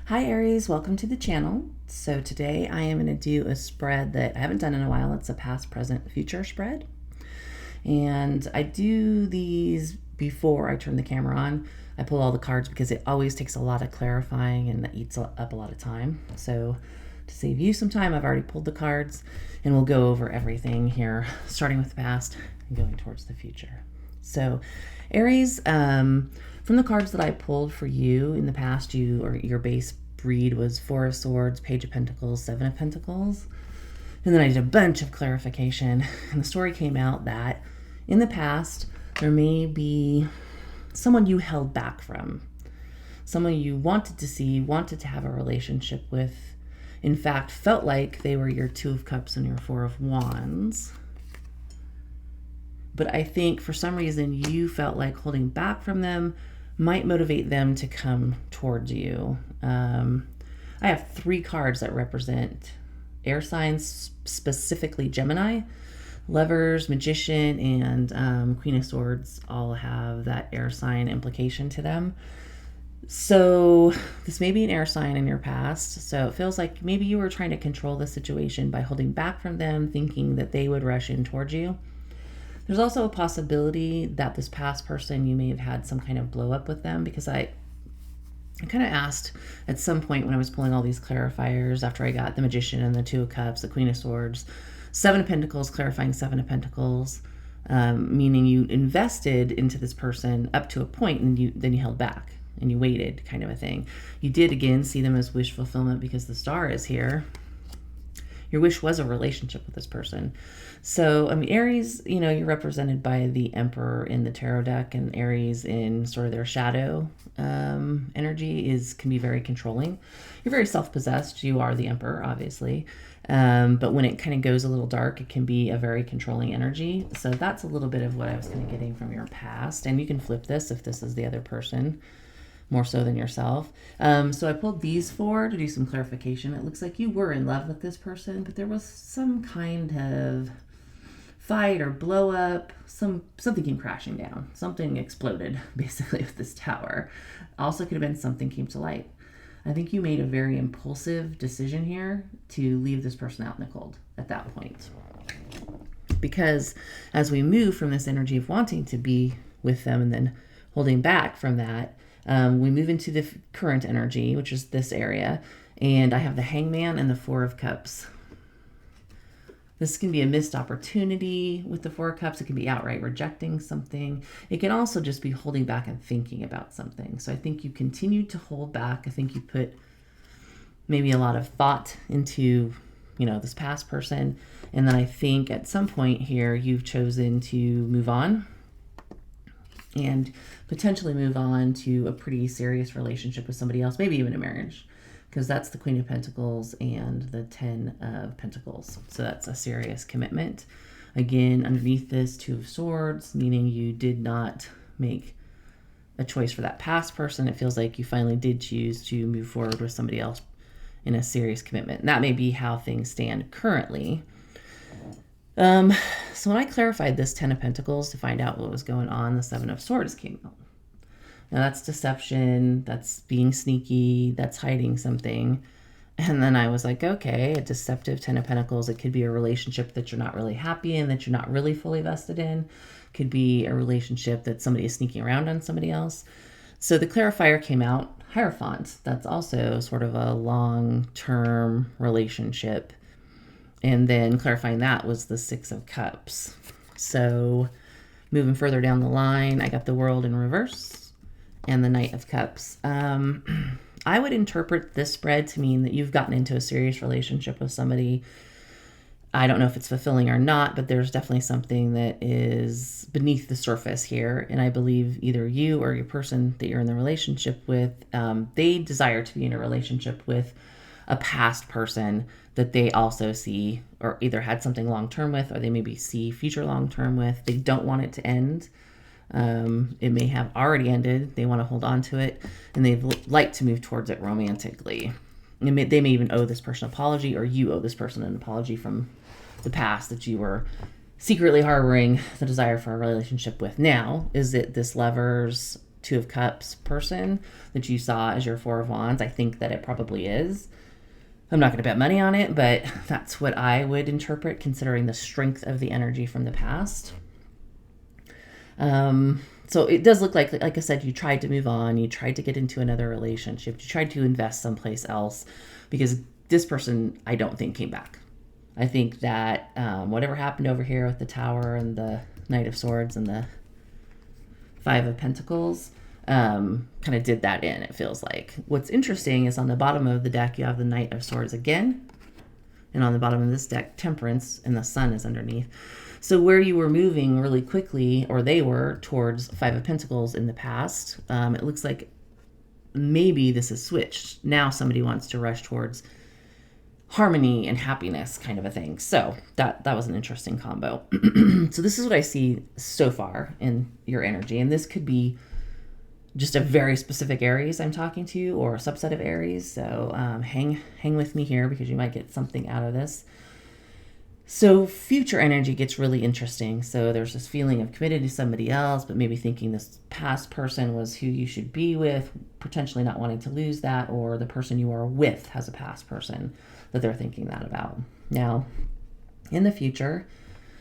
Hi Aries, welcome to the channel. So today I am going to do a spread that I haven't done in a while. It's a past, present, future spread. And I do these before I turn the camera on. I pull all the cards because it always takes a lot of clarifying and that eats up a lot of time. So to save you some time, I've already pulled the cards and we'll go over everything here, starting with the past and going towards the future. So Aries, from the cards that I pulled for you in the past, your base read was Four of Swords, Page of Pentacles, Seven of Pentacles. And then I did a bunch of clarification. And the story came out that in the past, there may be someone you held back from, someone you wanted to see, wanted to have a relationship with. In fact, felt like they were your Two of Cups and your Four of Wands. But I think for some reason you felt like holding back from them might motivate them to come towards you. I have 3 cards that represent air signs, specifically Gemini. Lovers, Magician, and Queen of Swords all have that air sign implication to them. So this may be an air sign in your past. So it feels like maybe you were trying to control the situation by holding back from them, thinking that they would rush in towards you. There's also a possibility that this past person, you may have had some kind of blow up with them, because I kind of asked at some point when I was pulling all these clarifiers after I got the Magician and the Two of Cups, the Queen of Swords, Seven of Pentacles, clarifying Seven of Pentacles, meaning you invested into this person up to a point and then you held back and you waited, kind of a thing. You did again see them as wish fulfillment because the star is here. Your wish was a relationship with this person. So, I mean, Aries, you're represented by the Emperor in the tarot deck, and Aries in sort of their shadow energy can be very controlling. You're very self-possessed. You are the Emperor, obviously. But when it kind of goes a little dark, it can be a very controlling energy. So that's a little bit of what I was kind of getting from your past. And you can flip this if this is the other person, more so than yourself. So I pulled these 4 to do some clarification. It looks like you were in love with this person, but there was some kind of fight or blow up. Something came crashing down. Something exploded, basically, with this tower. Also could have been something came to light. I think you made a very impulsive decision here to leave this person out in the cold at that point. Because as we move from this energy of wanting to be with them and then holding back from that, we move into the current energy, which is this area, and I have the Hangman and the Four of Cups. This can be a missed opportunity with the Four of Cups. It can be outright rejecting something. It can also just be holding back and thinking about something. So I think you continued to hold back. I think you put maybe a lot of thought into, this past person. And then I think at some point here, you've chosen to move on and potentially move on to a pretty serious relationship with somebody else, maybe even a marriage, because that's the Queen of Pentacles and the 10 of Pentacles. So that's a serious commitment. Again, underneath this, Two of Swords, meaning you did not make a choice for that past person. It feels like you finally did choose to move forward with somebody else in a serious commitment. And that may be how things stand currently. So when I clarified this 10 of Pentacles to find out what was going on, the Seven of Swords came out. Now that's deception, that's being sneaky, that's hiding something. And then I was like, okay, a deceptive 10 of Pentacles, it could be a relationship that you're not really happy in, that you're not really fully vested in. Could be a relationship that somebody is sneaking around on somebody else. So the clarifier came out, Hierophant. That's also sort of a long-term relationship. And then clarifying that was the Six of Cups. So moving further down the line, I got the World in reverse and the Knight of Cups. I would interpret this spread to mean that you've gotten into a serious relationship with somebody. I don't know if it's fulfilling or not, but there's definitely something that is beneath the surface here. And I believe either you or your person that you're in the relationship with, they desire to be in a relationship with a past person that they also see or either had something long-term with, or they maybe see future long-term with. They don't want it to end. It may have already ended. They want to hold on to it, and they'd like to move towards it romantically. They may even owe this person an apology, or you owe this person an apology from the past that you were secretly harboring the desire for a relationship with. Now, is it this Lovers Two of Cups person that you saw as your Four of Wands. I think that it probably is. I'm not going to bet money on it, but that's what I would interpret considering the strength of the energy from the past. So it does look like I said, you tried to move on. You tried to get into another relationship. You tried to invest someplace else because this person, I don't think, came back. I think that whatever happened over here with the Tower and the Knight of Swords and the Five of Pentacles kind of did that in, it feels like. What's interesting is on the bottom of the deck, you have the Knight of Swords again. And on the bottom of this deck, Temperance, and the Sun is underneath. So where you were moving really quickly, or they were, towards Five of Pentacles in the past, it looks like maybe this is switched. Now somebody wants to rush towards harmony and happiness kind of a thing. So that was an interesting combo. So this is what I see so far in your energy. And this could be just a very specific Aries I'm talking to, or a subset of Aries. So hang with me here because you might get something out of this. So future energy gets really interesting. So there's this feeling of committed to somebody else, but maybe thinking this past person was who you should be with, potentially not wanting to lose that, or the person you are with has a past person that they're thinking that about. Now, in the future,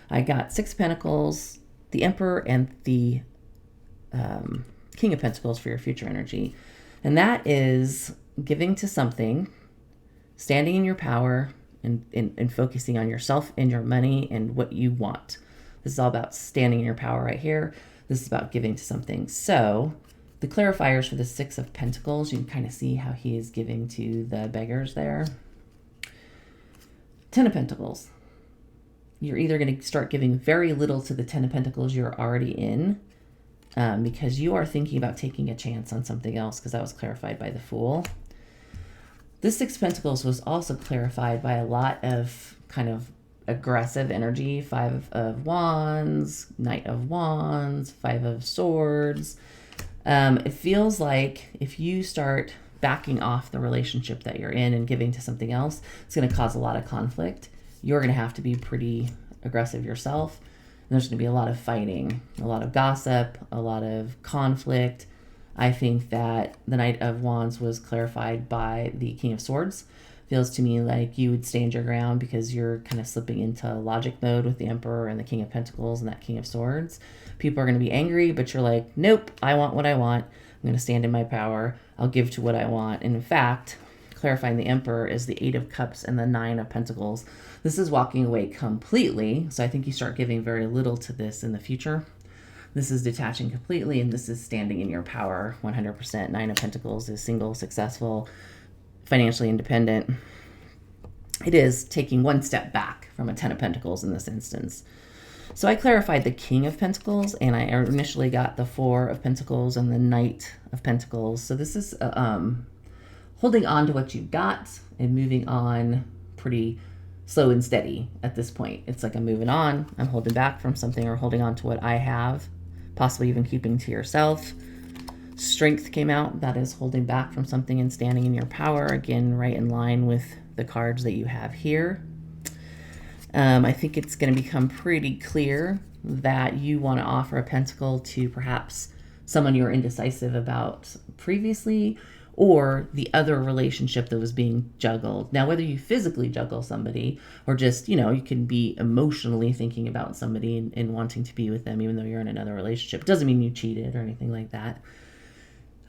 I got Six of Pentacles, the Emperor, and the King of Pentacles for your future energy. And that is giving to something, standing in your power, and focusing on yourself and your money and what you want. This is all about standing in your power right here. This is about giving to something. So the clarifiers for the Six of Pentacles, you can kind of see how he is giving to the beggars there. Ten of Pentacles. You're either going to start giving very little to the Ten of Pentacles you're already in, because you are thinking about taking a chance on something else, because that was clarified by the Fool. This Six of Pentacles was also clarified by a lot of kind of aggressive energy. Five of Wands, Knight of Wands, Five of Swords. It feels like if you start backing off the relationship that you're in and giving to something else, it's going to cause a lot of conflict. You're going to have to be pretty aggressive yourself. And there's going to be a lot of fighting, a lot of gossip, a lot of conflict. I think that the Knight of Wands was clarified by the King of Swords. Feels to me like you would stand your ground because you're kind of slipping into logic mode with the Emperor and the King of Pentacles and that King of Swords. People are going to be angry, but you're like, nope, I want what I want. I'm going to stand in my power. I'll give to what I want. And in fact, clarifying the Emperor is the Eight of Cups and the Nine of Pentacles. This is walking away completely. So I think you start giving very little to this in the future. This is detaching completely, and this is standing in your power 100%. Nine of Pentacles is single, successful, financially independent. It is taking one step back from a Ten of Pentacles in this instance. So I clarified the King of Pentacles, and I initially got the Four of Pentacles and the Knight of Pentacles. So this is holding on to what you've got and moving on pretty slow and steady at this point. It's like I'm moving on, I'm holding back from something, or holding on to what I have, possibly even keeping to yourself. Strength came out. That is holding back from something and standing in your power. Again, right in line with the cards that you have here. I think it's going to become pretty clear that you want to offer a pentacle to perhaps someone you were indecisive about previously, or the other relationship that was being juggled. Now, whether you physically juggle somebody or just, you can be emotionally thinking about somebody and wanting to be with them, even though you're in another relationship, doesn't mean you cheated or anything like that.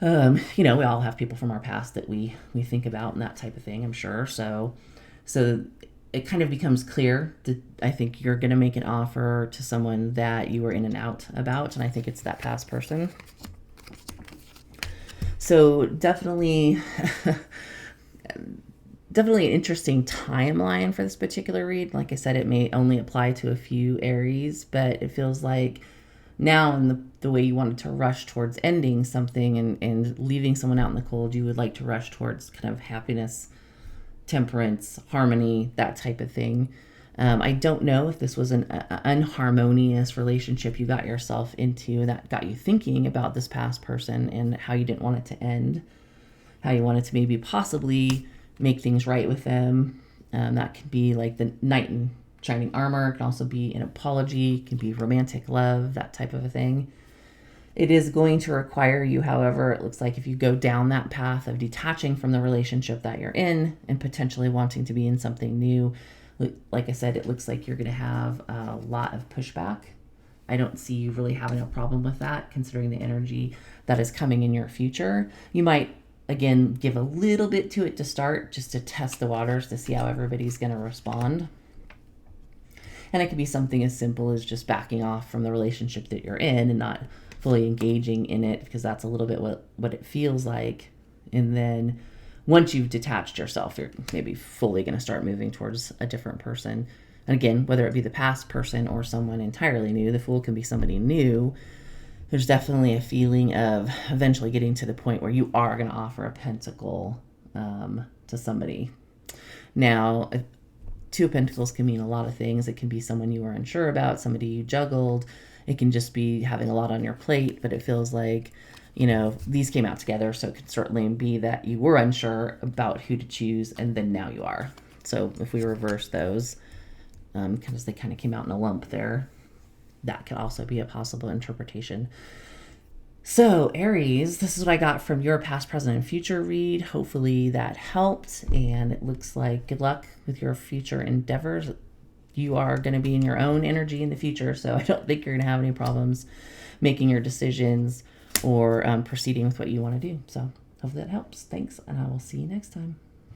We all have people from our past that we think about and that type of thing, I'm sure. So it kind of becomes clear that I think you're going to make an offer to someone that you were in and out about. And I think it's that past person. So definitely an interesting timeline for this particular read. Like I said, it may only apply to a few Aries, but it feels like now in the way you wanted to rush towards ending something and leaving someone out in the cold, you would like to rush towards kind of happiness, temperance, harmony, that type of thing. I don't know if this was an unharmonious relationship you got yourself into that got you thinking about this past person and how you didn't want it to end, how you wanted to maybe possibly make things right with them. That could be like the knight in shining armor. It can also be an apology. It can be romantic love, that type of a thing. It is going to require you, however, it looks like if you go down that path of detaching from the relationship that you're in and potentially wanting to be in something new, like I said, it looks like you're going to have a lot of pushback. I don't see you really having a problem with that, considering the energy that is coming in your future. You might, again, give a little bit to it to start, just to test the waters to see how everybody's going to respond. And it could be something as simple as just backing off from the relationship that you're in and not fully engaging in it, because that's a little bit what it feels like. And then once you've detached yourself, you're maybe fully going to start moving towards a different person. And again, whether it be the past person or someone entirely new, the Fool can be somebody new. There's definitely a feeling of eventually getting to the point where you are going to offer a pentacle to somebody. Now, Two of Pentacles can mean a lot of things. It can be someone you were unsure about, somebody you juggled. It can just be having a lot on your plate, but it feels like, you know, these came out together. So it could certainly be that you were unsure about who to choose, and then now you are. So if we reverse those, because they kind of came out in a lump there, that could also be a possible interpretation. So Aries, this is what I got from your past, present, and future read. Hopefully that helped, and it looks like good luck with your future endeavors. You are going to be in your own energy in the future, so I don't think you're going to have any problems making your decisions or proceeding with what you want to do. So hopefully that helps. Thanks, and I will see you next time.